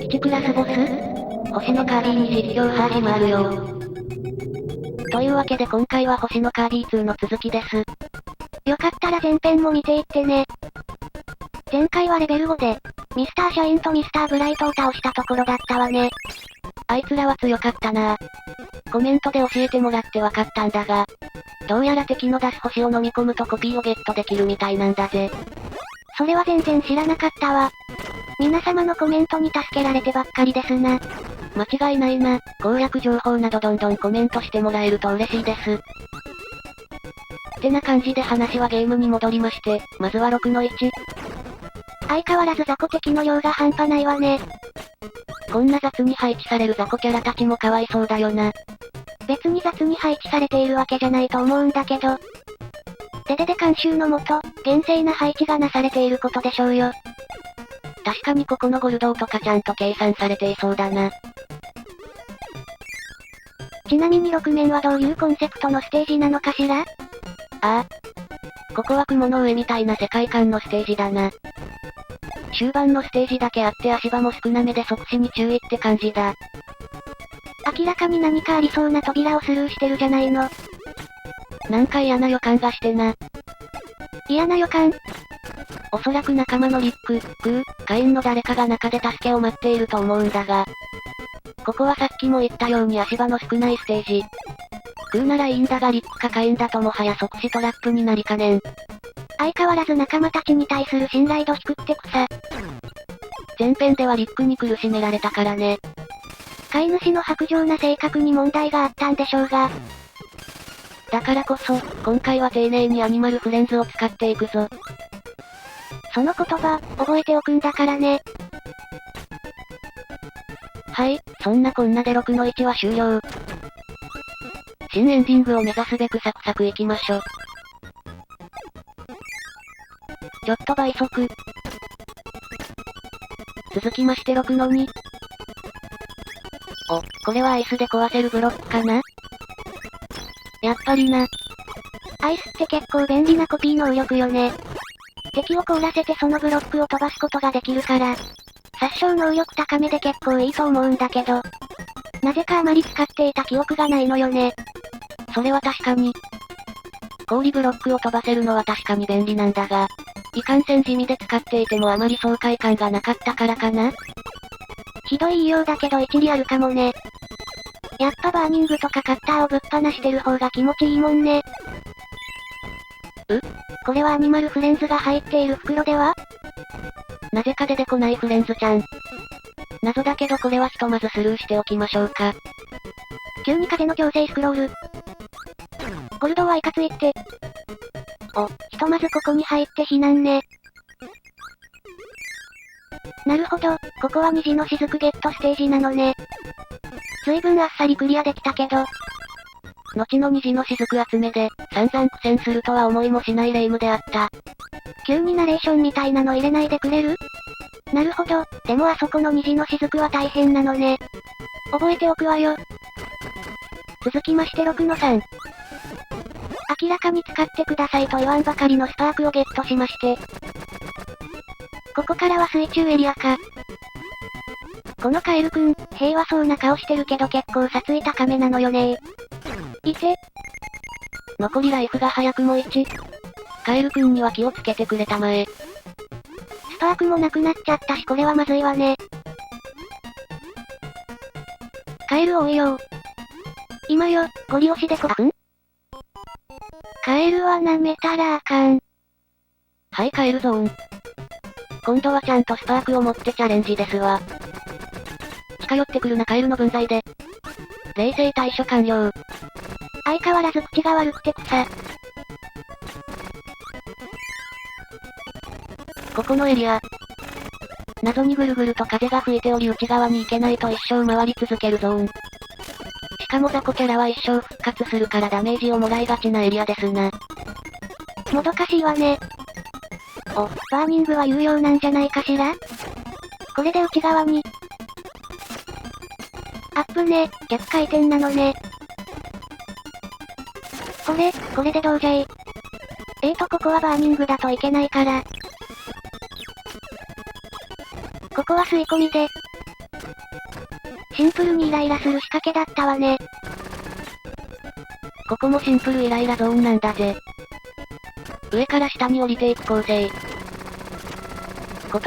7クラスボス星のカービィに実況始まるよ。というわけで今回は星のカービィ2の続きです。よかったら前編も見ていってね。前回はレベル5で、ミスターシャインとミスターブライトを倒したところだったわね。あいつらは強かったなぁ。コメントで教えてもらってわかったんだが、どうやら敵の出す星を飲み込むとコピーをゲットできるみたいなんだぜ。それは全然知らなかったわ。皆様のコメントに助けられてばっかりですな。間違いないな。攻略情報などどんどんコメントしてもらえると嬉しいです。ってな感じで話はゲームに戻りまして、まずは6の1。相変わらず雑魚敵の量が半端ないわね。こんな雑に配置される雑魚キャラたちもかわいそうだよな。別に雑に配置されているわけじゃないと思うんだけど。デデデ監修のもと、厳正な配置がなされていることでしょうよ。確かにここのゴルドーとかちゃんと計算されていそうだな。ちなみに6面はどういうコンセプトのステージなのかしら？ああ。ここは雲の上みたいな世界観のステージだな。終盤のステージだけあって足場も少なめで即死に注意って感じだ。明らかに何かありそうな扉をスルーしてるじゃないの。なんか嫌な予感がしてな。嫌な予感？おそらく仲間のリック、カインの誰かが中で助けを待っていると思うんだが。ここはさっきも言ったように足場の少ないステージ。ならいいんだがリックかカインだともはや即死トラップになりかねん。相変わらず仲間たちに対する信頼度低くって草。前編ではリックに苦しめられたからね。飼い主の薄情な性格に問題があったんでしょうが。だからこそ、今回は丁寧にアニマルフレンズを使っていくぞ。その言葉、覚えておくんだからね。はい、そんなこんなで6の1は終了。新エンディングを目指すべくサクサクいきましょ。ちょっと倍速。続きまして6の2。お、これはアイスで壊せるブロックかな？やっぱりな。アイスって結構便利なコピー能力よね。敵を凍らせてそのブロックを飛ばすことができるから、殺傷能力高めで結構いいと思うんだけど、なぜかあまり使っていた記憶がないのよね。それは確かに。氷ブロックを飛ばせるのは確かに便利なんだが、いかんせん地味で使っていてもあまり爽快感がなかったからかな？ひどい言いようだけど一理あるかもね。やっぱバーニングとかカッターをぶっ放してる方が気持ちいいもんね。これはアニマルフレンズが入っている袋では？なぜか出てこないフレンズちゃん。謎だけどこれはひとまずスルーしておきましょうか。急に風の強制スクロール。ゴルドはいかついって。ひとまずここに入って避難ね。なるほど、ここは虹の雫ゲットステージなのね。随分あっさりクリアできたけど。後の虹の雫集めで、散々苦戦するとは思いもしないレイムであった。急にナレーションみたいなの入れないでくれる？なるほど、でもあそこの虹の雫は大変なのね。覚えておくわよ。続きまして6の3。明らかに使ってくださいと言わんばかりのスパークをゲットしまして。ここからは水中エリアか。このカエルくん、平和そうな顔してるけど結構殺意高めなのよね。いて。残りライフが早くも1。カエルくんには気をつけてくれたまえ。スパークもなくなっちゃったしこれはまずいわね。カエル多いよ。今よ、ゴリ押しでカエルは舐めたらあかん。はい、カエルゾーン。今度はちゃんとスパークを持ってチャレンジですわ。近寄ってくるなカエルの分際で。冷静対処完了。相変わらず口が悪くて草。ここのエリア。謎にぐるぐると風が吹いており内側に行けないと一生回り続けるゾーン。しかも雑魚キャラは一生復活するからダメージをもらいがちなエリアですな。もどかしいわね。バーニングは有用なんじゃないかしら？これで内側に。アップね、逆回転なのね。これでどうじゃい？ここはバーニングだといけないから。ここは吸い込みで。シンプルにイライラする仕掛けだったわね。ここもシンプルイライラゾーンなんだぜ。上から下に降りていく構成。異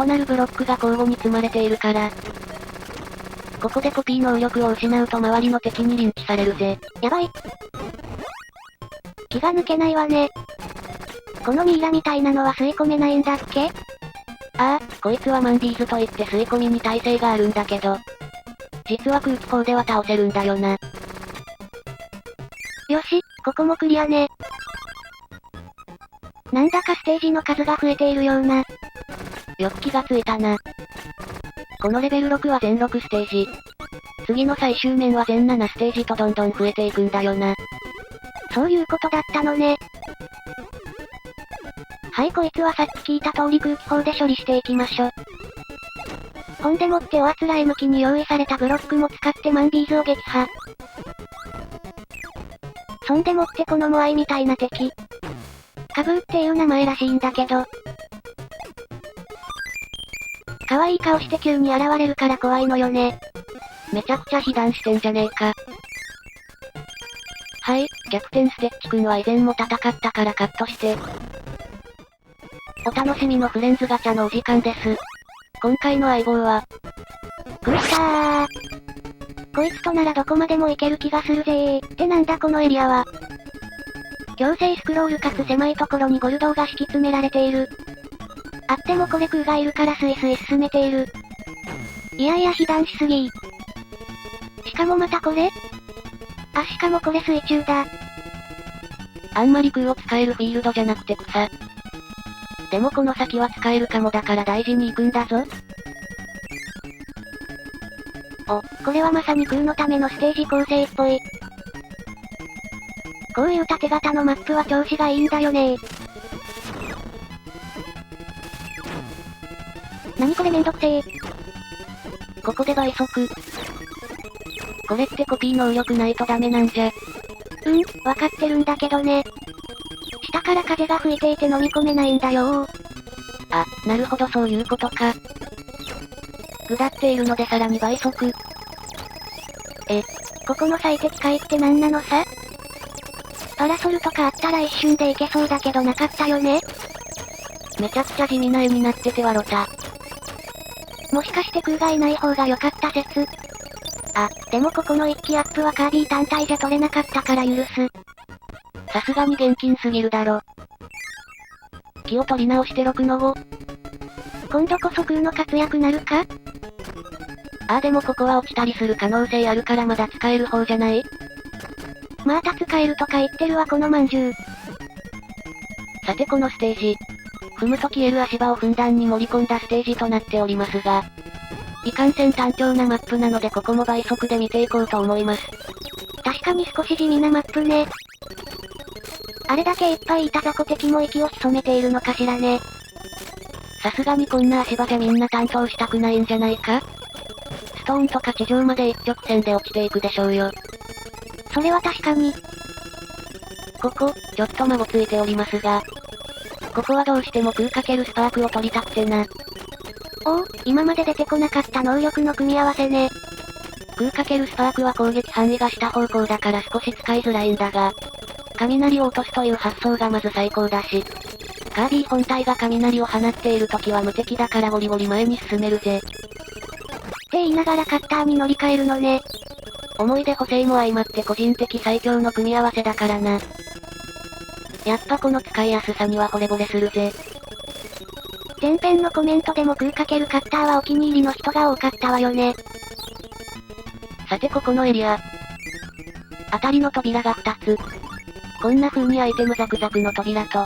なるブロックが交互に積まれているから。ここでコピー能力を失うと周りの敵にリンチされるぜ。やばい。気が抜けないわね。このミイラみたいなのは吸い込めないんだっけ？ああ、こいつはマンビーズといって吸い込みに耐性があるんだけど。実は空気砲では倒せるんだよな。よし、ここもクリアね。なんだかステージの数が増えているような。よく気がついたな。このレベル6は全6ステージ。次の最終面は全7ステージとどんどん増えていくんだよな。そういうことだったのね。はい、こいつはさっき聞いた通り空気砲で処理していきましょ。ほんでもっておあつらえ向きに用意されたブロックも使ってマンビーズを撃破。そんでもってこのモアイみたいな敵。カブーっていう名前らしいんだけど。可愛い顔して急に現れるから怖いのよね。めちゃくちゃ被弾してんじゃねえか。はい、逆転ステッチくんは以前も戦ったからカットして。お楽しみのフレンズガチャのお時間です。今回の相棒は、くったー。こいつとならどこまでも行ける気がするぜー。ってなんだこのエリアは。強制スクロールかつ狭いところにゴルドーが敷き詰められている。あってもこれ空がいるからスイスイ進めている。いやいや被弾しすぎー。しかもまたこれ？あ、しかもこれ水中だ。あんまり空を使えるフィールドじゃなくて草。でもこの先は使えるかもだから大事に行くんだぞ。お、これはまさに空のためのステージ構成っぽい。こういう縦型のマップは調子がいいんだよねー。なにこれめんどくせー。ここで倍速。これってコピー能力ないとダメなんじゃ。わかってるんだけどね。下から風が吹いていて飲み込めないんだよー。あ、なるほどそういうことか。下っているのでさらに倍速。ここの最適解って何なのさ？パラソルとかあったら一瞬で行けそうだけどなかったよね？めちゃくちゃ地味な絵になってて笑った。もしかして空がいない方が良かった説。あ、でもここの一気アップはカービィ単体じゃ取れなかったから許す。さすがに現金すぎるだろ。気を取り直して6の5。今度こそ空の活躍なるか？ああでもここは落ちたりする可能性あるからまだ使える方じゃない？また使えるとか言ってるわこのまんじゅう。さてこのステージ。踏むと消える足場をふんだんに盛り込んだステージとなっておりますが、いかんせん単調なマップなのでここも倍速で見ていこうと思います。確かに少し地味なマップね。あれだけいっぱいいた雑魚敵も息を潜めているのかしらね。さすがにこんな足場じゃみんな担当したくないんじゃないか？ストーンとか地上まで一直線で落ちていくでしょうよ。それは確かに。ここ、ちょっとまごついておりますが、ここはどうしても空×スパークを取りたくてな。おお、今まで出てこなかった能力の組み合わせね。空×スパークは攻撃範囲が下方向だから少し使いづらいんだが、雷を落とすという発想がまず最高だし、カービィ本体が雷を放っている時は無敵だからゴリゴリ前に進めるぜ。って言いながらカッターに乗り換えるのね。思い出補正も相まって個人的最強の組み合わせだからな。やっぱこの使いやすさには惚れ惚れするぜ。前編のコメントでも空×カッターはお気に入りの人が多かったわよね。さてここのエリア。当たりの扉が2つ。こんな風にアイテムザクザクの扉と、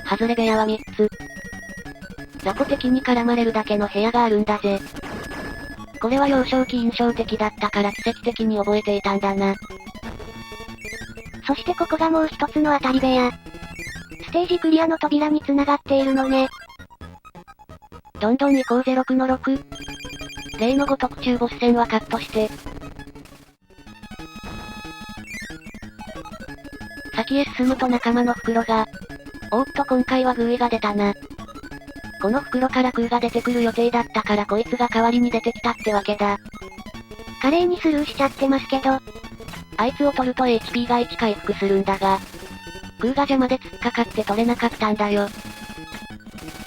外れ部屋は3つ。雑魚敵に絡まれるだけの部屋があるんだぜ。これは幼少期印象的だったから奇跡的に覚えていたんだな。そしてここがもう一つの当たり部屋。ステージクリアの扉に繋がっているのね。どんどん行こうぜ6の6。例のごとく中ボス戦はカットして。先へ進むと仲間の袋が。おっと今回はグーイが出たな。この袋から空が出てくる予定だったからこいつが代わりに出てきたってわけだ。華麗にスルーしちゃってますけど。あいつを取ると HP が1回復するんだが。空が邪魔で突っかかって取れなかったんだよ。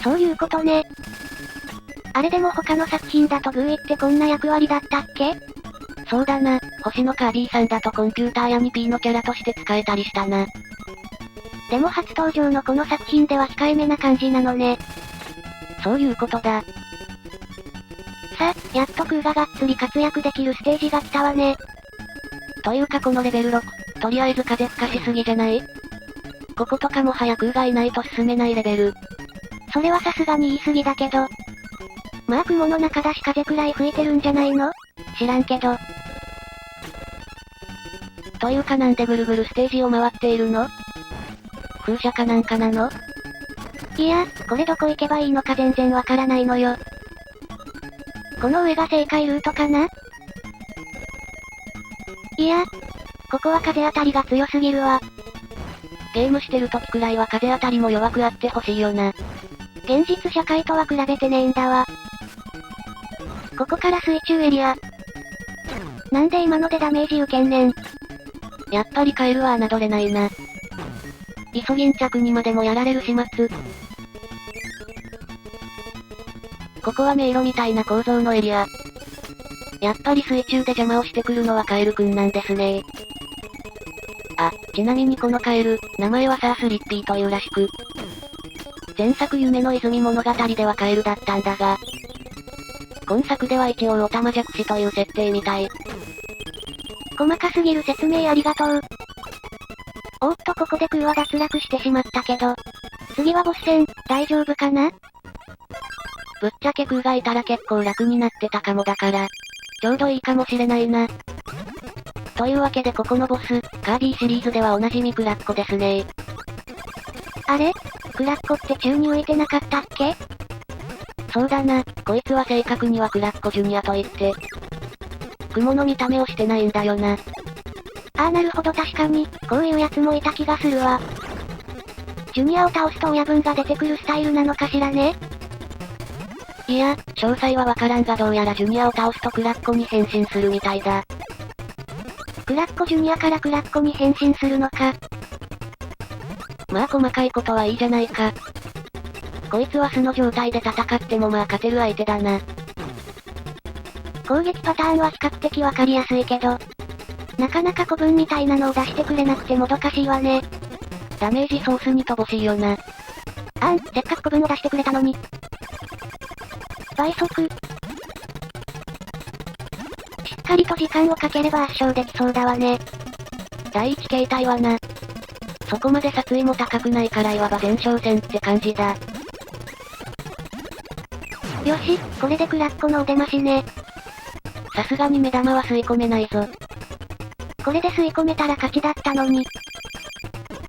そういうことね。あれでも他の作品だとグーイってこんな役割だったっけ？そうだな、星のカービィさんだとコンピューターやニピーのキャラとして使えたりしたな。でも初登場のこの作品では控えめな感じなのね。そういうことだ。さあ、やっとクーががっつり活躍できるステージが来たわね。というかこのレベル6、とりあえず風吹かしすぎじゃない？こことかもはやクーがいないと進めないレベル。それはさすがに言い過ぎだけど。まあ雲の中だし風くらい吹いてるんじゃないの？知らんけど。というかなんでぐるぐるステージを回っているの？風車かなんかなの？いや、これどこ行けばいいのか全然わからないのよ。この上が正解ルートかな？いや、ここは風当たりが強すぎるわ。ゲームしてる時くらいは風当たりも弱くあってほしいよな。現実社会とは比べてねえんだわ。ここから水中エリア。なんで今のでダメージ受けんねん。やっぱりカエルは侮れないな。イソギンチャクにまでもやられる始末。ここは迷路みたいな構造のエリア。やっぱり水中で邪魔をしてくるのはカエルくんなんですね。あ、ちなみにこのカエル、名前はサースリッピーというらしく。前作夢の泉物語ではカエルだったんだが、今作では一応オタマジャクシという設定みたい。細かすぎる説明ありがとう。おっとここでクーは脱落してしまったけど。次はボス戦、大丈夫かな？ぶっちゃけクーがいたら結構楽になってたかもだから、ちょうどいいかもしれないな。というわけでここのボス、カービィシリーズではおなじみクラッコですね。あれ？クラッコって宙に浮いてなかったっけ？そうだな、こいつは正確にはクラッコジュニアと言って、雲の見た目をしてないんだよな。ああなるほど確かに、こういうやつもいた気がするわ。ジュニアを倒すと親分が出てくるスタイルなのかしらね？いや、詳細はわからんがどうやらジュニアを倒すとクラッコに変身するみたいだ。クラッコジュニアからクラッコに変身するのか。まあ細かいことはいいじゃないか。こいつは素の状態で戦ってもまあ勝てる相手だな。攻撃パターンは比較的わかりやすいけど、なかなか古文みたいなのを出してくれなくてもどかしいわね。ダメージソースに乏しいよな。せっかく古文を出してくれたのに。倍速。しっかりと時間をかければ圧勝できそうだわね。第一形態はな。そこまで殺意も高くないからいわば前哨戦って感じだ。よし、これでクラッコのお出ましね。さすがに目玉は吸い込めないぞ。これで吸い込めたら勝ちだったのに。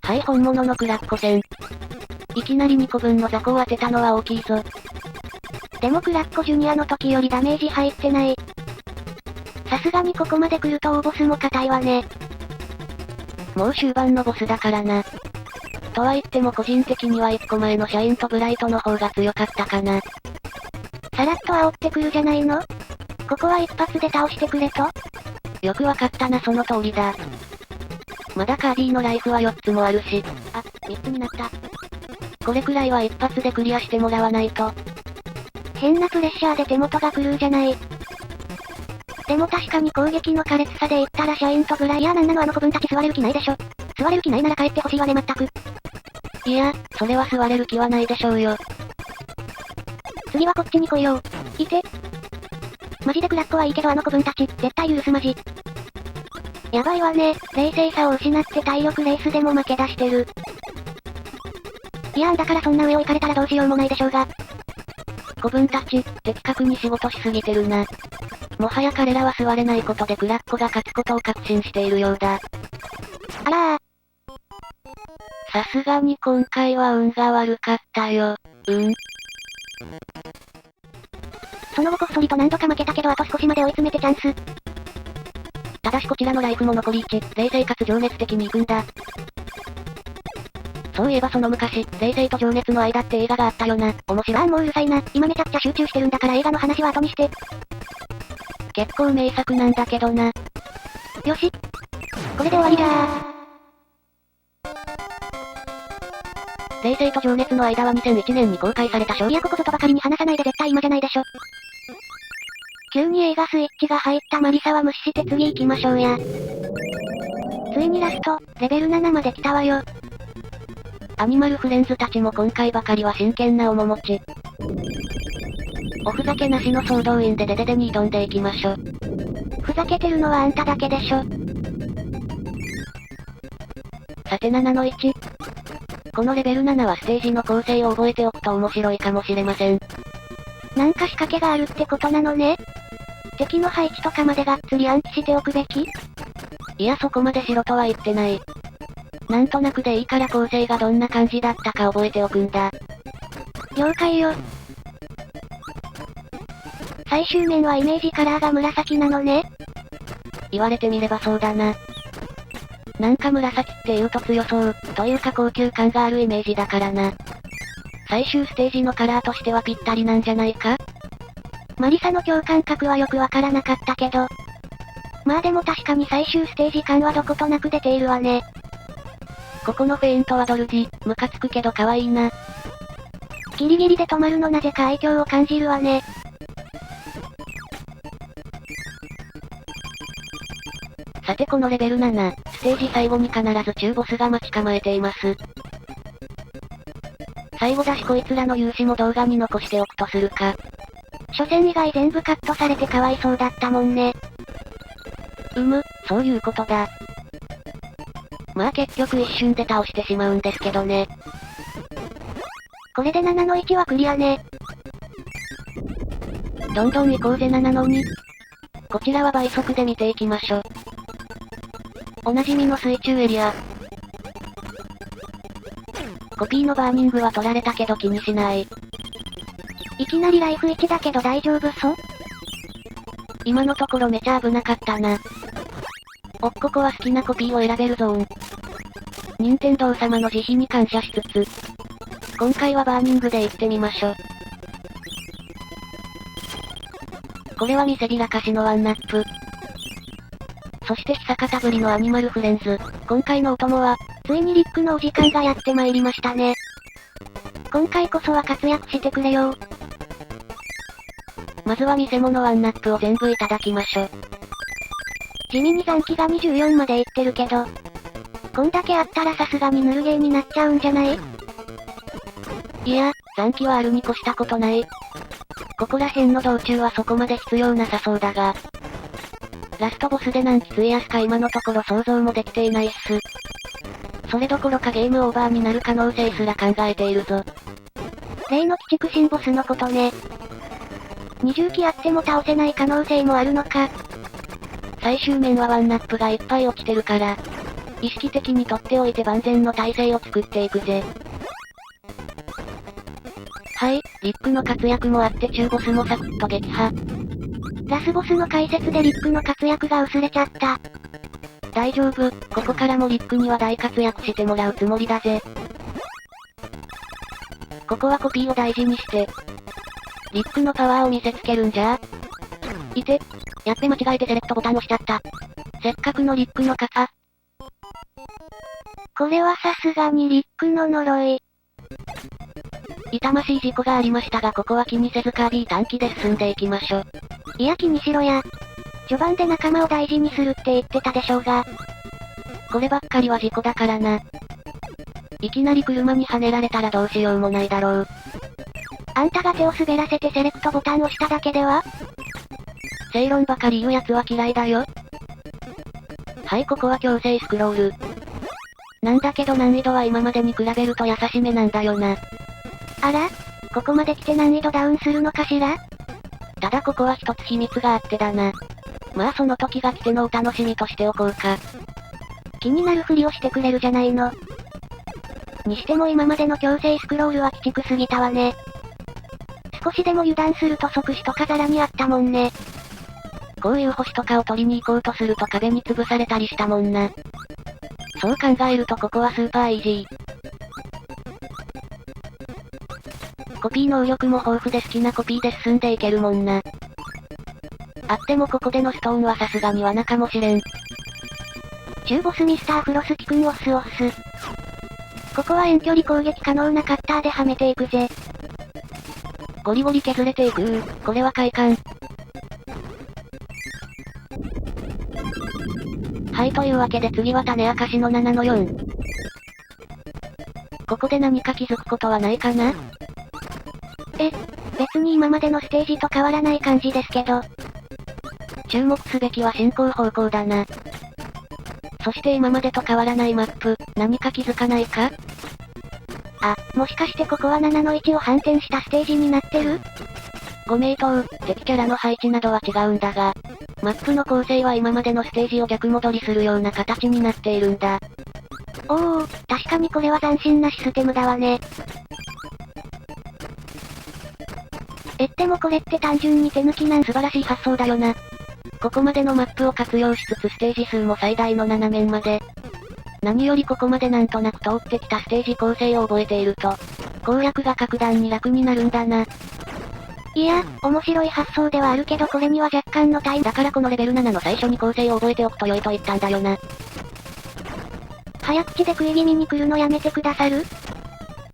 はい、本物のクラッコ戦。いきなり2個分の雑魚を当てたのは大きいぞ。でもクラッコジュニアの時よりダメージ入ってない。さすがにここまで来ると大ボスも硬いわね。もう終盤のボスだからな。とは言っても個人的には1個前のシャインとブライトの方が強かったかな。さらっと煽ってくるじゃないの？ここは一発で倒してくれと？よくわかったなその通りだ。まだカービィのライフは4つもあるし。あ、3つになった。これくらいは一発でクリアしてもらわないと。変なプレッシャーで手元が狂うじゃない。でも確かに攻撃の苛烈さで言ったらシャインとブライヤーなんなのあの子分たち座れる気ないでしょ。座れる気ないなら帰ってほしいわねまったく。いや、それは座れる気はないでしょうよ。次はこっちに来いよ。いて。マジでクラッコはいいけどあの子分たち、絶対許すまじ。やばいわね、冷静さを失って体力レースでも負け出してる。いやだからそんな上を行かれたらどうしようもないでしょうが。子分たち、的確に仕事しすぎてるな。もはや彼らは座れないことでクラッコが勝つことを確信しているようだ。あらー。さすがに今回は運が悪かったよ。その後こっそりと何度か負けたけどあと少しまで追い詰めてチャンス。ただしこちらのライフも残り1、冷静かつ情熱的に行くんだ。そういえばその昔、冷静と情熱の間って映画があったよな。面白い。もううるさいな。今めちゃくちゃ集中してるんだから映画の話は後にして。結構名作なんだけどな。よし。これで終わりだー。冷静と情熱の間は2001年に公開されたいやここぞとばかりに話さないで絶対今じゃないでしょ。急に映画スイッチが入ったマリサは無視して次行きましょうや。ついにラスト、レベル7まで来たわよ。アニマルフレンズたちも今回ばかりは真剣な面持ち。おふざけなしの総動員でデデデに挑んでいきましょ。ふざけてるのはあんただけでしょ。さて7の1。このレベル7はステージの構成を覚えておくと面白いかもしれません。なんか仕掛けがあるってことなのね。敵の配置とかまでがっつり暗記しておくべき？いやそこまでしろとは言ってない。なんとなくでいいから構成がどんな感じだったか覚えておくんだ。了解よ。最終面はイメージカラーが紫なのね。言われてみればそうだな。なんか紫って言うと強そう、というか高級感があるイメージだからな。最終ステージのカラーとしてはぴったりなんじゃないか？マリサの共感覚はよくわからなかったけど。まあでも確かに最終ステージ感はどことなく出ているわね。ここのフェイントはドルジ、ムカつくけど可愛いな。ギリギリで止まるのなぜか愛嬌を感じるわね。さてこのレベル7、ステージ最後に必ず中ボスが待ち構えています。最後だしこいつらの勇姿も動画に残しておくとするか。初戦以外全部カットされてかわいそうだったもんね。そういうことだ。まあ結局一瞬で倒してしまうんですけどね。これで7の1はクリアね。どんどん行こうぜ7の2。こちらは倍速で見ていきましょ。おなじみの水中エリア。コピーのバーニングは取られたけど気にしない。いきなりライフ1だけど大丈夫そう？今のところめちゃ危なかったな。ここは好きなコピーを選べるゾーン。任天堂様の慈悲に感謝しつつ、今回はバーニングで行ってみましょ。これは見せびらかしのワンナップ。そして久方ぶりのアニマルフレンズ。今回のお供は、ついにリックのお時間がやってまいりましたね。今回こそは活躍してくれよ。まずは見せ物ワンナップを全部いただきましょ。地味に残機が24までいってるけど。こんだけあったらさすがにヌルゲーになっちゃうんじゃない？いや、残機はあるに越したことない。ここら辺の道中はそこまで必要なさそうだが。ラストボスで何機費やすか今のところ想像もできていないっす。それどころかゲームオーバーになる可能性すら考えているぞ。例の鬼畜神ボスのことね。20機あっても倒せない可能性もあるのか。最終面はワンナップがいっぱい落ちてるから、意識的に取っておいて万全の体制を作っていくぜ。はい、リックの活躍もあって中ボスもサクッと撃破。ラスボスの解説でリックの活躍が薄れちゃった。大丈夫、ここからもリックには大活躍してもらうつもりだぜ。ここはコピーを大事にして、リックのパワーを見せつけるんじゃ。やっべ間違えてセレクトボタン押しちゃった。せっかくのリックの型。これはさすがにリックの呪い。痛ましい事故がありましたがここは気にせずカービィ短期で進んでいきましょ。いや気にしろや。序盤で仲間を大事にするって言ってたでしょうが。こればっかりは事故だからな。いきなり車にはねられたらどうしようもないだろう。あんたが手を滑らせてセレクトボタンを押しただけでは？正論ばかり言う奴は嫌いだよ。はいここは強制スクロール。なんだけど難易度は今までに比べると優しめなんだよな。あら？ここまで来て難易度ダウンするのかしら？ただここは一つ秘密があってだな。まあその時が来てのお楽しみとしておこうか。気になるふりをしてくれるじゃないの。にしても今までの強制スクロールは鬼畜すぎたわね。少しでも油断すると即死とかざらにあったもんね。こういう星とかを取りに行こうとすると壁に潰されたりしたもんな。そう考えるとここはスーパーイージー。コピー能力も豊富で好きなコピーで進んでいけるもんな。あってもここでのストーンはさすがに罠かもしれん。中ボスミスターフロスキ君オスオス。ここは遠距離攻撃可能なカッターではめていくぜ。ゴリゴリ削れていくこれは快感。はい、というわけで次は種明かしの7の4。ここで何か気づくことはないかな？別に今までのステージと変わらない感じですけど。注目すべきは進行方向だな。そして今までと変わらないマップ、何か気づかないか？あ、もしかしてここは7の1を反転したステージになってる？ご名答、敵キャラの配置などは違うんだが、マップの構成は今までのステージを逆戻りするような形になっているんだ。おー、確かにこれは斬新なシステムだわね。でもこれって単純に手抜きなん？素晴らしい発想だよな。ここまでのマップを活用しつつステージ数も最大の7面まで。何よりここまでなんとなく通ってきたステージ構成を覚えていると、攻略が格段に楽になるんだな。いや、面白い発想ではあるけどこれには若干のタイム。だからこのレベル7の最初に構成を覚えておくと良いと言ったんだよな。早口で食い気味に来るのやめてくださる？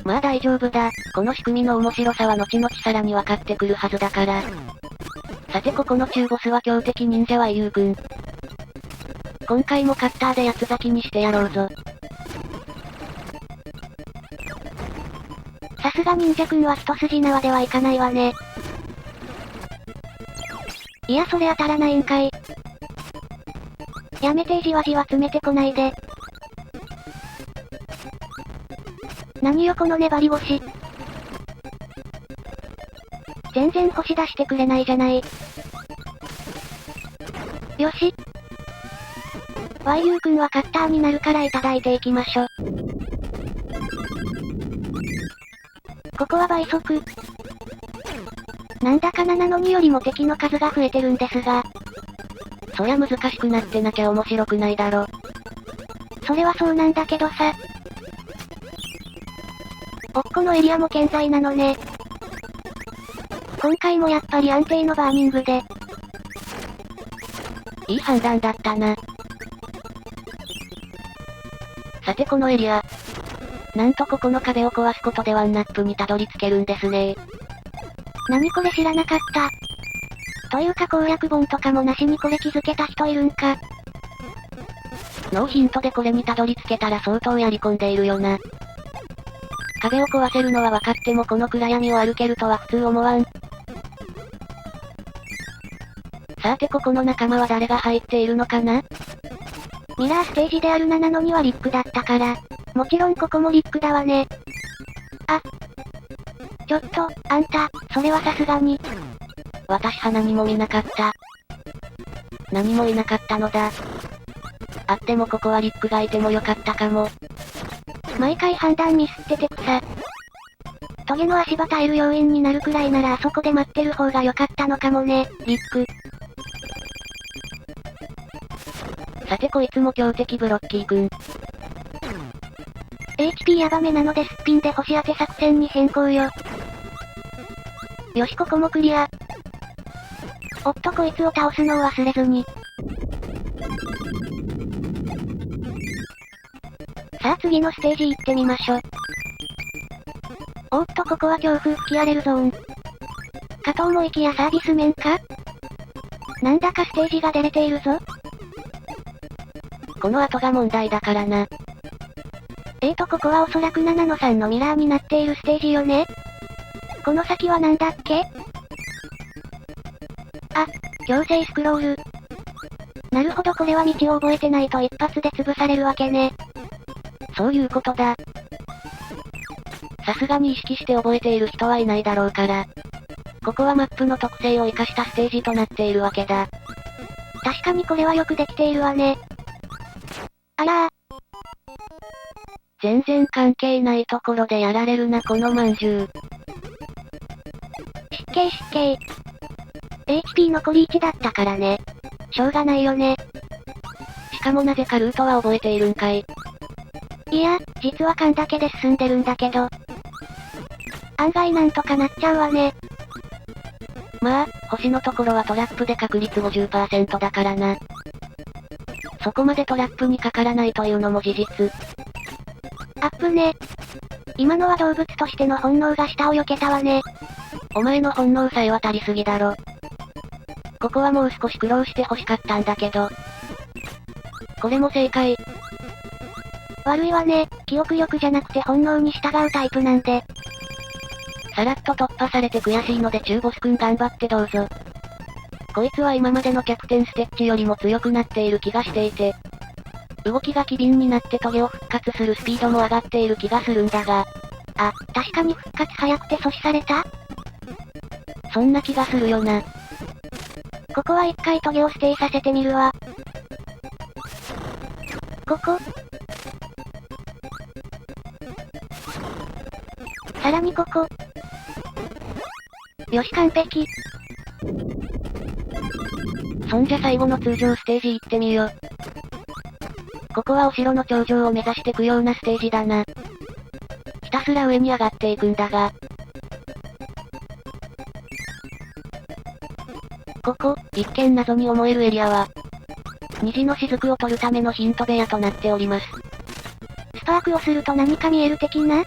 まあ大丈夫だ。この仕組みの面白さは後々さらに分かってくるはずだから。さてここの中ボスは強敵忍者はイユー君。今回もカッターで八つ咲きにしてやろうぞ。さすが忍者君は一筋縄ではいかないわね。いやそれ当たらないんかい。やめてじわじわ詰めてこないで。何よこの粘り腰。全然星出してくれないじゃない。よし。YU 君はカッターになるからいただいていきましょ。ここは倍速。なんだか7の2よりも敵の数が増えてるんですが。そりゃ難しくなってなきゃ面白くないだろ。それはそうなんだけどさ。おっこのエリアも健在なのね。今回もやっぱり安定のバーニングで。いい判断だったな。さてこのエリア。なんとここの壁を壊すことでワンナップにたどり着けるんですね。何これ知らなかった。というか攻略本とかもなしにこれ気づけた人いるんか。ノーヒントでこれにたどり着けたら相当やり込んでいるよな。壁を壊せるのは分かってもこの暗闇を歩けるとは普通思わん。さてここの仲間は誰が入っているのかな？ミラーステージである7の2はリックだったから。もちろんここもリックだわね。あ。ちょっと、あんた、それはさすがに。私は何も見なかった。何もいなかったのだ。あってもここはリックがいてもよかったかも。毎回判断ミスってて草。トゲの足場耐える要因になるくらいならあそこで待ってる方が良かったのかもね、リック。さてこいつも強敵ブロッキー君。HP ヤバめなのでスッピンで星当て作戦に変更よ。よしここもクリア。おっとこいつを倒すのを忘れずに。さあ次のステージ行ってみましょ。おっとここは強風吹き荒れるゾーン。かと思いきやサービス面か？なんだかステージが出れているぞ。この後が問題だからな。ここはおそらく7の3のミラーになっているステージよね？この先はなんだっけ？あ、強制スクロール。なるほどこれは道を覚えてないと一発で潰されるわけね。そういうことだ。さすがに意識して覚えている人はいないだろうから。ここはマップの特性を活かしたステージとなっているわけだ。確かにこれはよくできているわね。あらー。全然関係ないところでやられるなこのまんじゅう。失敬失敬。HP 残り1だったからね。しょうがないよね。しかもなぜかルートは覚えているんかい。いや、実は勘だけで進んでるんだけど。案外なんとかなっちゃうわね。まあ、星のところはトラップで確率 50% だからな。そこまでトラップにかからないというのも事実。アップね。今のは動物としての本能が下を避けたわね。お前の本能さえ渡りすぎだろ。ここはもう少し苦労して欲しかったんだけど。これも正解。悪いわね、記憶力じゃなくて本能に従うタイプなんで。さらっと突破されて悔しいので中ボスくん頑張ってどうぞ。こいつは今までのキャプテンステッチよりも強くなっている気がしていて。動きが機敏になってトゲを復活するスピードも上がっている気がするんだが。あ、確かに復活早くて阻止された？そんな気がするよな。ここは一回トゲをステイさせてみるわ。ここ。さらにここ。よし完璧。そんじゃ最後の通常ステージ行ってみよ。ここはお城の頂上を目指してくようなステージだな。ひたすら上に上がっていくんだが。ここ、一見謎に思えるエリアは、虹の雫を取るためのヒント部屋となっております。スパークをすると何か見える的な？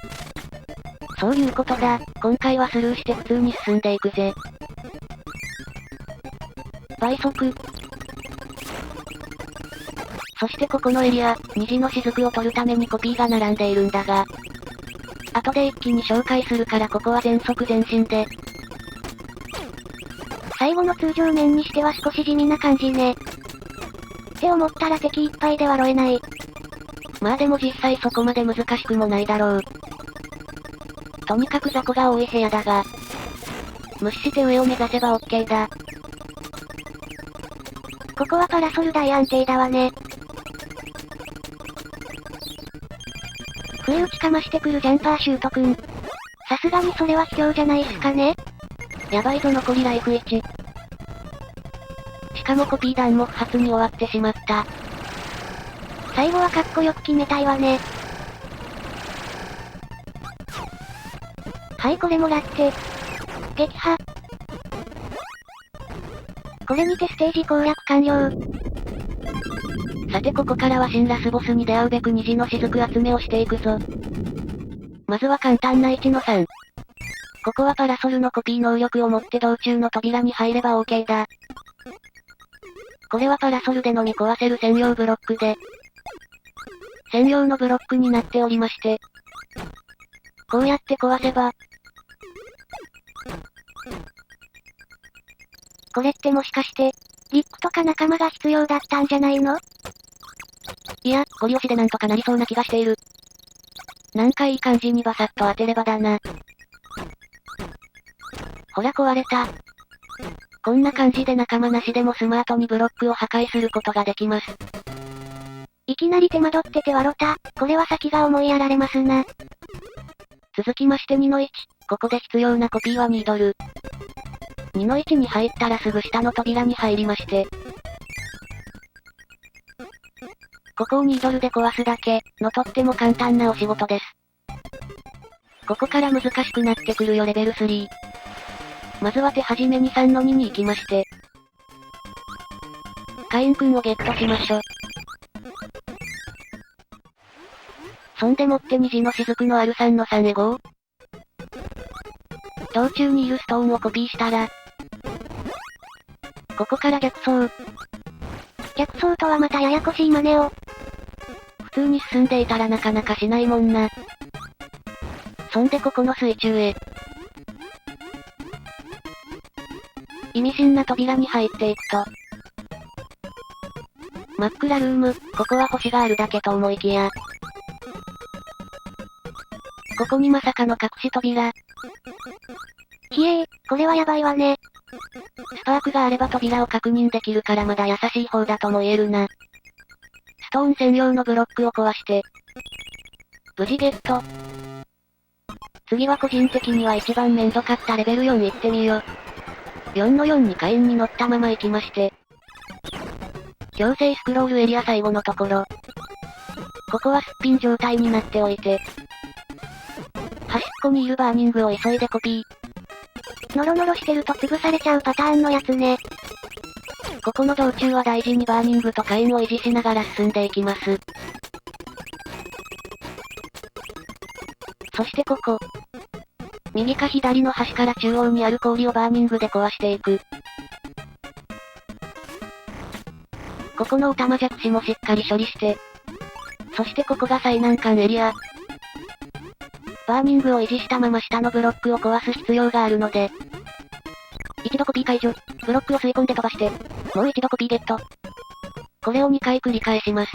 そういうことだ、今回はスルーして普通に進んでいくぜ。倍速。そしてここのエリア、虹の雫を取るためにコピーが並んでいるんだが、後で一気に紹介するからここは全速前進で。最後の通常面にしては少し地味な感じね。って思ったら敵いっぱいではろえない。まあでも実際そこまで難しくもないだろう。とにかく雑魚が多い部屋だが、無視して上を目指せば OK だ。ここはパラソル大安定だわね。不意打ちかましてくるジャンパーシュートくん。さすがにそれは卑怯じゃないっすかね？やばいぞ残りライフ1。しかもコピー弾も不発に終わってしまった。最後はかっこよく決めたいわね。はいこれもらって。撃破。これにてステージ攻略完了。さてここからは新ラスボスに出会うべく虹の雫集めをしていくぞ。まずは簡単な1の3。ここはパラソルのコピー能力を持って道中の扉に入れば OK だ。これはパラソルでのみ壊せる専用ブロックで、専用のブロックになっておりまして、こうやって壊せば、これってもしかして、リップとか仲間が必要だったんじゃないの？いや、ゴリ押しでなんとかなりそうな気がしている。なんかいい感じにバサッと当てればだな。ほら壊れた。こんな感じで仲間なしでもスマートにブロックを破壊することができます。いきなり手間取ってて笑った。これは先が思いやられますな。続きまして2の1。ここで必要なコピーは2ドル。2の1に入ったらすぐ下の扉に入りまして。ここを2ドルで壊すだけ、のとっても簡単なお仕事です。ここから難しくなってくるよレベル3。まずは手始めに3の2に行きまして。カインくんをゲットしましょ。そんでもって虹の雫のある3の3へゴー。道中にいるストーンをコピーしたら、ここから逆走。逆走とはまたややこしい真似を。普通に進んでいたらなかなかしないもんな。そんでここの水中へ。意味深な扉に入っていくと。真っ暗ルーム、ここは星があるだけと思いきや。ここにまさかの隠し扉。ひえー、これはやばいわね。スパークがあれば扉を確認できるからまだ優しい方だとも言えるな。ストーン専用のブロックを壊して。無事ゲット。次は個人的には一番めんどかったレベル4行ってみよ。4の4に火炎に乗ったまま行きまして。強制スクロールエリア最後のところ。ここはすっぴん状態になっておいて。端っこにいるバーニングを急いでコピー。ノロノロしてると潰されちゃうパターンのやつね。ここの道中は大事にバーニングと火炎を維持しながら進んでいきます。そしてここ。右か左の端から中央にある氷をバーニングで壊していく。ここのオタマジャクシもしっかり処理して。そしてここが最難関エリア。バーニングを維持したまま下のブロックを壊す必要があるので。一度コピー解除。ブロックを吸い込んで飛ばして。もう一度コピーゲット。これを2回繰り返します。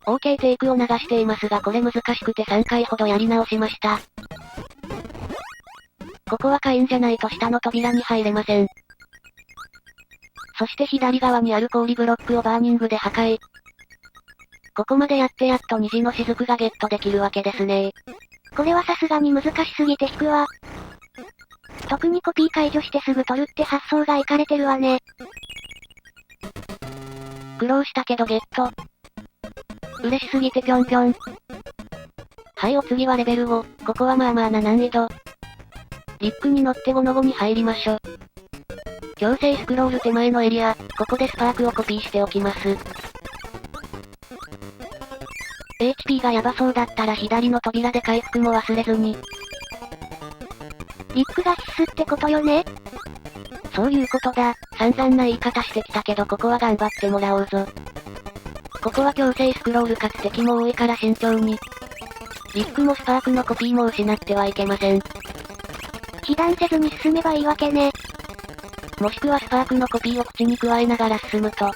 OK テイクを流していますがこれ難しくて3回ほどやり直しました。ここは火炎じゃないと下の扉に入れません。そして左側にある氷ブロックをバーニングで破壊。ここまでやってやっと虹の雫がゲットできるわけですね。これはさすがに難しすぎて引くわ。特にコピー解除してすぐ取るって発想がいかれてるわね。苦労したけどゲット。嬉しすぎてぴょんぴょん。はいお次はレベル5。ここはまあまあな難易度。リックに乗って5の5に入りましょ。強制スクロール手前のエリア、ここでスパークをコピーしておきます。HP がヤバそうだったら左の扉で回復も忘れずに。リックが必須ってことよね？そういうことだ。散々な言い方してきたけどここは頑張ってもらおうぞ。ここは強制スクロールかつ敵も多いから慎重に。リックもスパークのコピーも失ってはいけません。被弾せずに進めばいいわけね。もしくはスパークのコピーを口に加えながら進むと、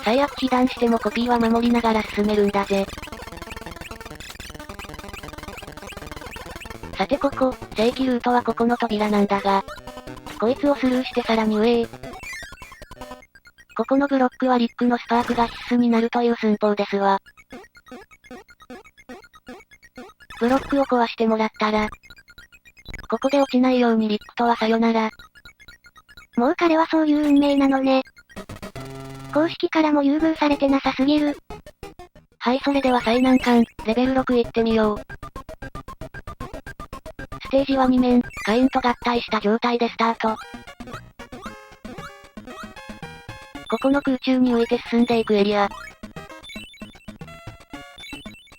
最悪被弾してもコピーは守りながら進めるんだぜ。さてここ、正規ルートはここの扉なんだが、こいつをスルーしてさらに上へ。ここのブロックはリックのスパークが必須になるという寸法ですわ。ブロックを壊してもらったら、ここで落ちないようにリックとはさよなら。もう彼はそういう運命なのね。公式からも優遇されてなさすぎる。はいそれでは最難関、レベル6行ってみよう。ステージは2面、火炎と合体した状態でスタート。ここの空中に浮いて進んでいくエリア。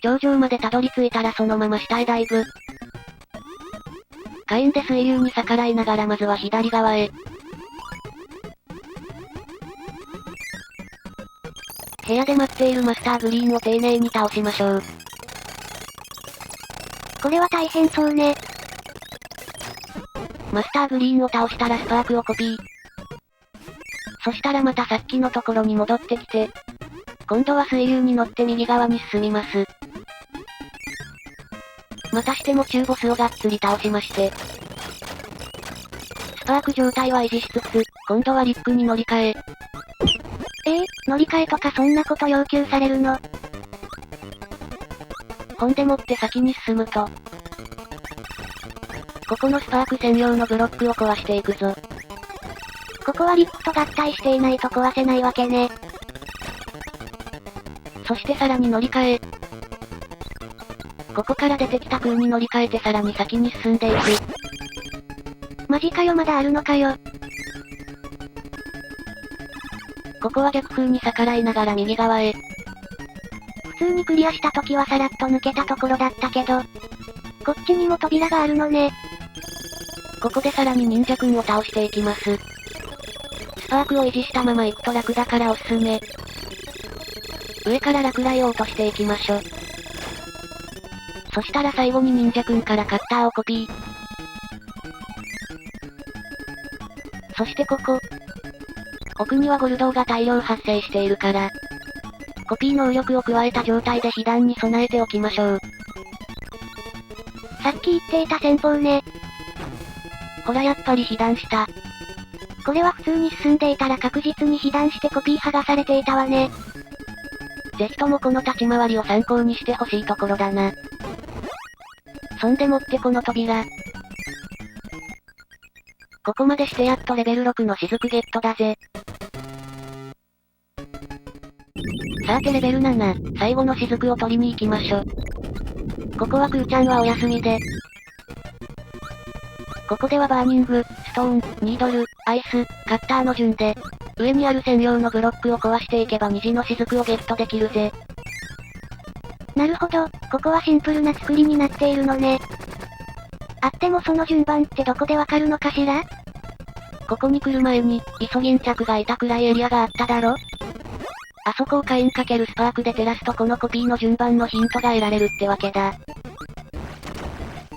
頂上までたどり着いたらそのまま下へダイブ。火炎で水流に逆らいながらまずは左側へ。部屋で待っているマスターグリーンを丁寧に倒しましょう。これは大変そうね。マスターグリーンを倒したらスパークをコピー。そしたらまたさっきのところに戻ってきて、今度は水流に乗って右側に進みます。またしても中ボスをがっつり倒しまして、スパーク状態は維持しつつ、今度はリックに乗り換え。乗り換えとかそんなこと要求されるの？ほんでもって先に進むと、ここのスパーク専用のブロックを壊していくぞ。ここはリックと合体していないと壊せないわけね。そしてさらに乗り換え。ここから出てきた空に乗り換えてさらに先に進んでいく。マジかよまだあるのかよ。ここは逆風に逆らいながら右側へ。普通にクリアした時はさらっと抜けたところだったけど、こっちにも扉があるのね。ここでさらに忍者くんを倒していきます。スパークを維持したまま行くと楽だからおすすめ。上から落雷を落としていきましょ。そしたら最後に忍者くんからカッターをコピー。そしてここ。奥にはゴルドーが大量発生しているから、コピー能力を加えた状態で被弾に備えておきましょう。さっき言っていた戦法ね。ほらやっぱり被弾した。これは普通に進んでいたら確実に被弾してコピー剥がされていたわね。ぜひともこの立ち回りを参考にしてほしいところだな。そんでもってこの扉。ここまでしてやっとレベル6の雫ゲットだぜ。さてレベル7、最後の雫を取りに行きましょ。ここはクーちゃんはお休みで。ここではバーニング、ストーン、ニードル、アイス、カッターの順で、上にある専用のブロックを壊していけば虹の雫をゲットできるぜ。なるほど、ここはシンプルな作りになっているのね。あってもその順番ってどこでわかるのかしら？ここに来る前に、イソギンチャクがいたくらいエリアがあっただろ？あそこをカイン×スパークで照らすとこのコピーの順番のヒントが得られるってわけだ。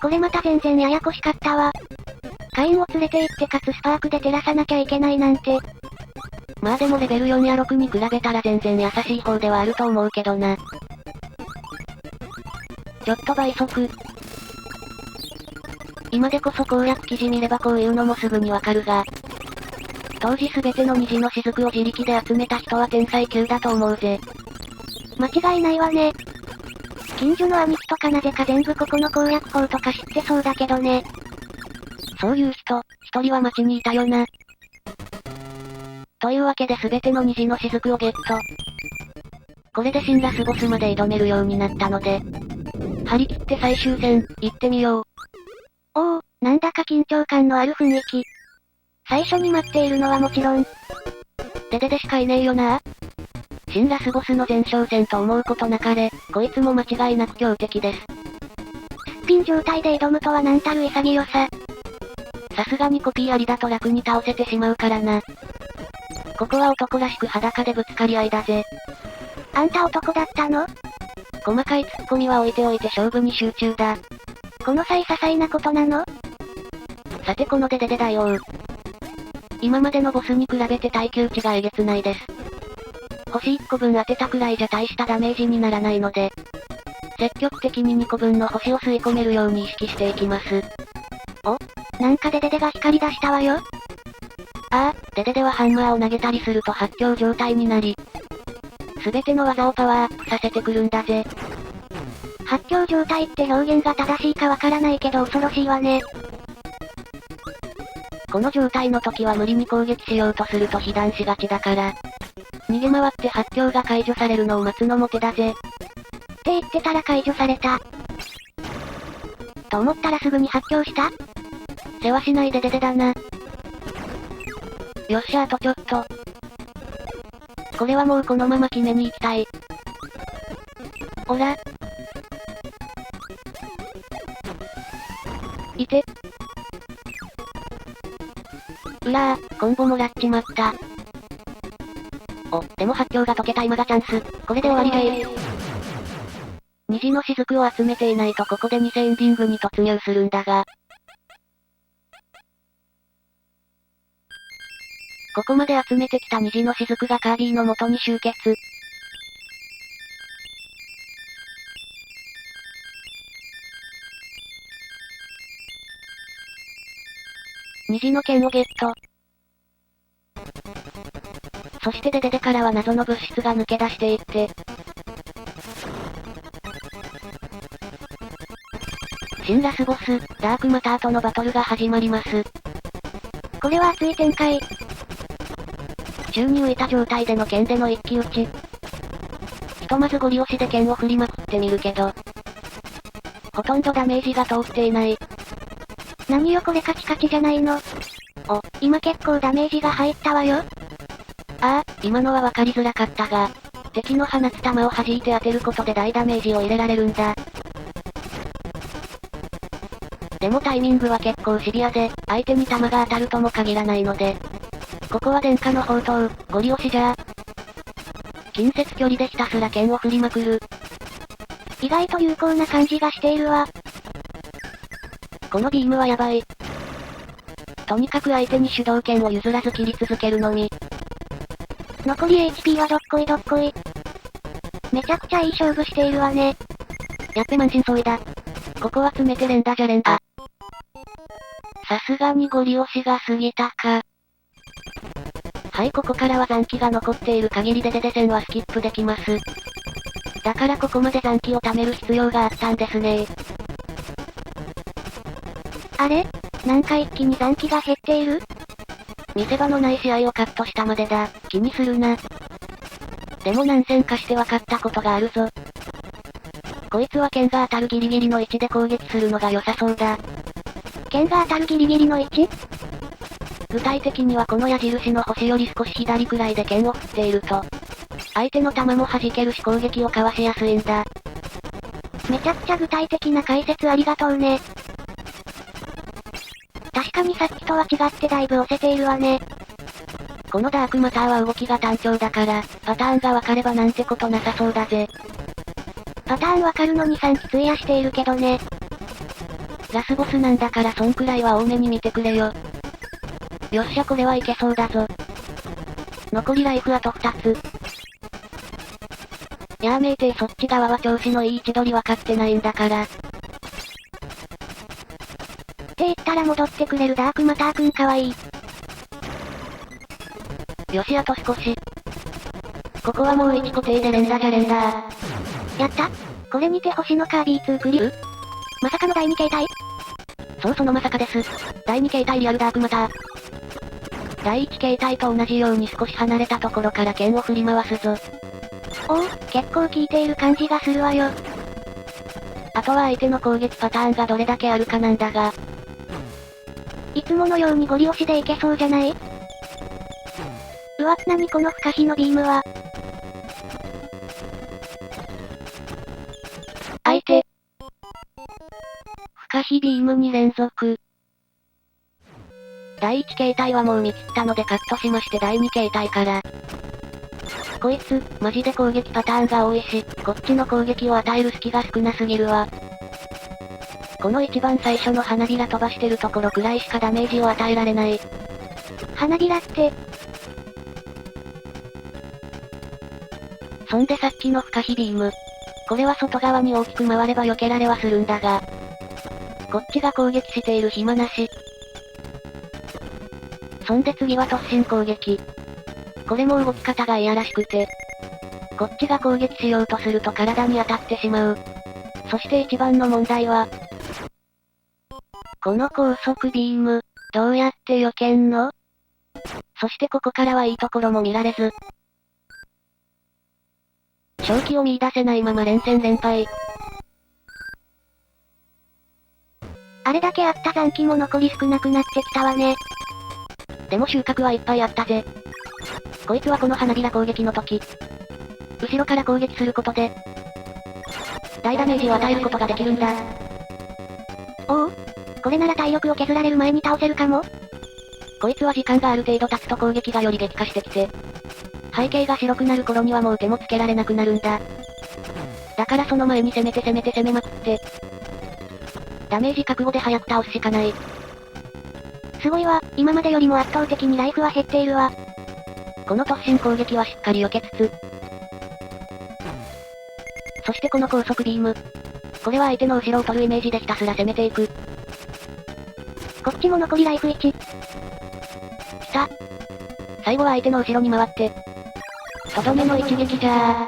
これまた全然ややこしかったわ。カインを連れて行ってかつスパークで照らさなきゃいけないなんて。まあでもレベル4や6に比べたら全然優しい方ではあると思うけどな。ちょっと倍速。今でこそ攻略記事見ればこういうのもすぐにわかるが。当時すべての虹の雫を自力で集めた人は天才級だと思うぜ。間違いないわね。近所の兄貴とかなぜか全部ここの攻略法とか知ってそうだけどね。そういう人、一人は街にいたよな。というわけで全ての虹の雫をゲット。これで新ラスボスまで挑めるようになったので、張り切って最終戦、行ってみよう。おお、なんだか緊張感のある雰囲気。最初に待っているのはもちろん、デデでしかいねえよな。新ラスボスの前哨戦と思うことなかれ、こいつも間違いなく強敵です。すっぴん状態で挑むとはなんたる潔さ。さすがにコピーありだと楽に倒せてしまうからな。ここは男らしく裸でぶつかり合いだぜ。あんた男だったの？細かいツッコミは置いておいて勝負に集中だ。この際些細なことなの？さてこのデデデだよー。今までのボスに比べて耐久値がえげつないです。星1個分当てたくらいじゃ大したダメージにならないので、積極的に2個分の星を吸い込めるように意識していきます。お？なんかデデデが光り出したわよ。ああ、デデデはハンマーを投げたりすると発狂状態になり、すべての技をパワーアップさせてくるんだぜ。発狂状態って表現が正しいかわからないけど恐ろしいわね。この状態の時は無理に攻撃しようとすると被弾しがちだから、逃げ回って発狂が解除されるのを待つのも手だぜ。って言ってたら解除された。と思ったらすぐに発狂した？世話しないでデデだな。よっしゃあとちょっと。これはもうこのまま決めに行きたい。おら。いて。うらー、コンボもらっちまった。お、でも発狂が解けた今がチャンス。これで終わりでーす。虹の雫を集めていないとここで偽エンディングに突入するんだが。ここまで集めてきた虹の雫がカービィの元に集結。虹の剣をゲット。そしてデデデからは謎の物質が抜け出していって、新ラスボス、ダークマターとのバトルが始まります。これは熱い展開。宙に浮いた状態での剣での一騎打ち。ひとまずゴリ押しで剣を振りまくってみるけど、ほとんどダメージが通っていない。何よこれカチカチじゃないの。お、今結構ダメージが入ったわよ。ああ、今のはわかりづらかったが、敵の放つ弾を弾いて当てることで大ダメージを入れられるんだ。でもタイミングは結構シビアで、相手に弾が当たるとも限らないので、ここは殿下の宝刀、ゴリ押しじゃー。近接距離でひたすら剣を振りまくる。意外と有効な感じがしているわ。このビームはやばい。とにかく相手に主導権を譲らず切り続けるのみ。残り HP はどっこいどっこい。めちゃくちゃいい勝負しているわね。やっべ満身創痍だ。ここは詰めて連打じゃ連打。さすがにゴリ押しが過ぎたか。はい、ここからは残機が残っている限りでデデ戦はスキップできます。だからここまで残機を貯める必要があったんですね。あれ？なんか一気に残機が減っている？見せ場のない試合をカットしたまでだ。気にするな。でも何戦かして分かったことがあるぞ。こいつは剣が当たるギリギリの位置で攻撃するのが良さそうだ。剣が当たるギリギリの位置？具体的にはこの矢印の星より少し左くらいで剣を振っていると、相手の弾も弾けるし攻撃をかわしやすいんだ。めちゃくちゃ具体的な解説ありがとうね。確かにさっきとは違ってだいぶ押せているわね。このダークマターは動きが単調だから、パターンがわかればなんてことなさそうだぜ。パターンわかるのに3期費やしているけどね。ラスボスなんだからそんくらいは多めに見てくれよ。よっしゃこれはいけそうだぞ。残りライフあと2つ。やめてそっち側は調子のいい位置取り分かってないんだから。って言ったら戻ってくれるダークマターくんかわいい。よしあと少し。ここはもう1固定で連打じゃ連打。やった。これにて星のカービィ2クリア。まさかの第2形態？そうそのまさかです。第2形態リアルダークマター。第1形態と同じように少し離れたところから剣を振り回すぞ。おお、結構効いている感じがするわよ。あとは相手の攻撃パターンがどれだけあるかなんだが。いつものようにゴリ押しでいけそうじゃない？うわ、なにこの不可避のビームは。相手。不可避ビーム2連続。第1形態はもう見切ったのでカットしまして第2形態から。こいつ、マジで攻撃パターンが多いし、こっちの攻撃を与える隙が少なすぎるわ。この一番最初の花びら飛ばしてるところくらいしかダメージを与えられない。花びらって。そんでさっきの不可避ビーム。これは外側に大きく回れば避けられはするんだが。こっちが攻撃している暇なし。そんで次は突進攻撃。これも動き方がいやらしくて。こっちが攻撃しようとすると体に当たってしまう。そして一番の問題は、この高速ビーム、どうやって避けんの？そしてここからはいいところも見られず。勝機を見出せないまま連戦連敗。あれだけあった残機も残り少なくなってきたわね。でも収穫はいっぱいあったぜ。こいつはこの花びら攻撃の時、後ろから攻撃することで、大ダメージを与えることができるんだ。おお？これなら体力を削られる前に倒せるかも？こいつは時間がある程度経つと攻撃がより激化してきて、背景が白くなる頃にはもう手もつけられなくなるんだ。だからその前に攻めまくって、ダメージ覚悟で早く倒すしかない。すごいわ、今までよりも圧倒的にライフは減っているわ。この突進攻撃はしっかり避けつつ、そしてこの高速ビーム。これは相手の後ろを取るイメージでひたすら攻めていく。こっちも残りライフ1。来た。最後は相手の後ろに回って、とどめの一撃じゃー。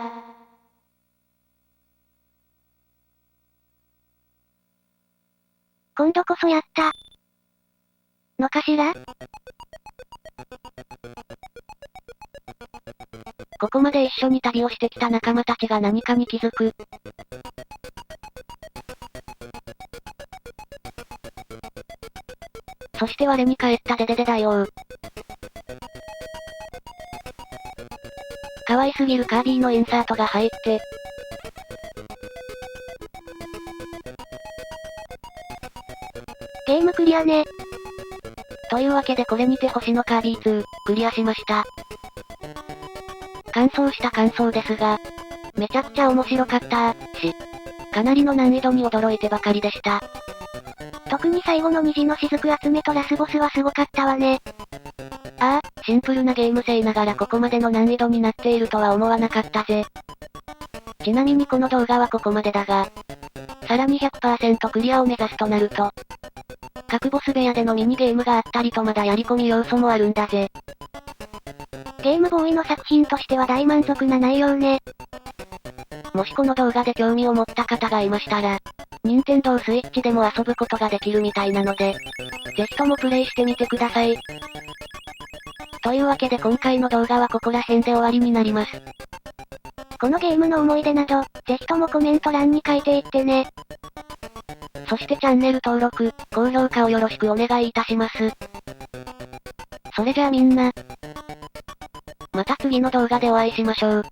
今度こそやった。のかしら？ここまで一緒に旅をしてきた仲間たちが何かに気づく。そして我に返ったデデデ大王。可愛すぎるカービィのインサートが入って、ゲームクリアね。というわけでこれにて星のカービィ2、クリアしました。完走した感想ですが、めちゃくちゃ面白かったし、かなりの難易度に驚いてばかりでした。特に最後の虹の雫集めとラスボスはすごかったわね。ああ、シンプルなゲーム性ながらここまでの難易度になっているとは思わなかったぜ。ちなみにこの動画はここまでだが、さらに 100% クリアを目指すとなると、各ボス部屋でのミニゲームがあったりとまだやり込み要素もあるんだぜ。ゲームボーイの作品としては大満足な内容ね。もしこの動画で興味を持った方がいましたら、任天堂 Switch でも遊ぶことができるみたいなので、ぜひともプレイしてみてください。というわけで今回の動画はここら辺で終わりになります。このゲームの思い出など、ぜひともコメント欄に書いていってね。そしてチャンネル登録、高評価をよろしくお願いいたします。それじゃあみんな、また次の動画でお会いしましょう。